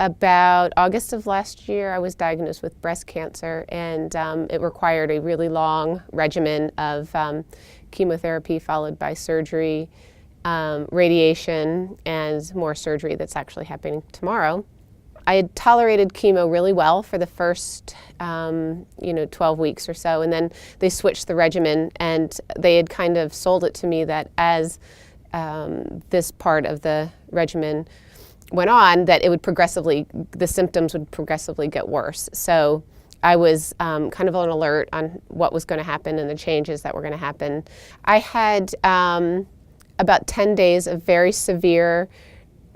About August of last year, I was diagnosed with breast cancer, and it required a really long regimen of chemotherapy followed by surgery, radiation, and more surgery that's actually happening tomorrow. I had tolerated chemo really well for the first 12 weeks or so, and then they switched the regimen, and they had kind of sold it to me that as this part of the regimen went on, that it would the symptoms would progressively get worse. So I was kind of on alert on what was going to happen and the changes that were going to happen. I had about 10 days of very severe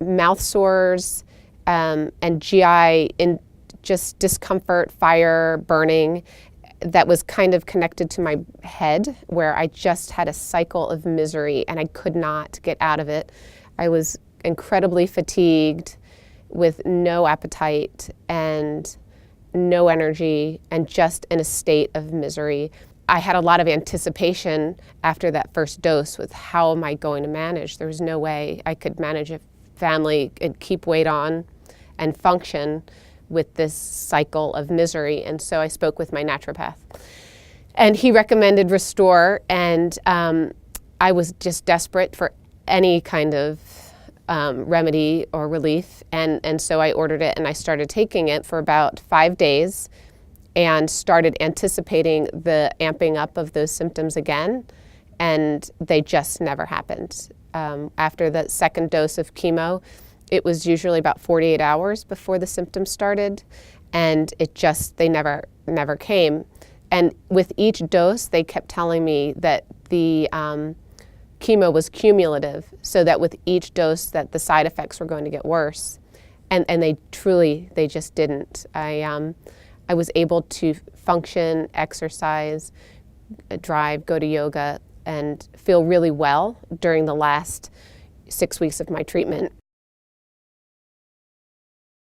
mouth sores and GI just discomfort, fire, burning, that was kind of connected to my head, where I just had a cycle of misery and I could not get out of it. I was incredibly fatigued with no appetite and no energy and just in a state of misery. I had a lot of anticipation after that first dose with how am I going to manage? There was no way I could manage a family and keep weight on and function with this cycle of misery. And so I spoke with my naturopath, and he recommended Restore, and I was just desperate for any kind of remedy or relief, and so I ordered it, and I started taking it for about 5 days and started anticipating the amping up of those symptoms again, and they just never happened. After the second dose of chemo, it was usually about 48 hours before the symptoms started, and they never came. And with each dose, they kept telling me that the chemo was cumulative, so that with each dose that the side effects were going to get worse. And they just didn't. I was able to function, exercise, drive, go to yoga, and feel really well during the last 6 weeks of my treatment.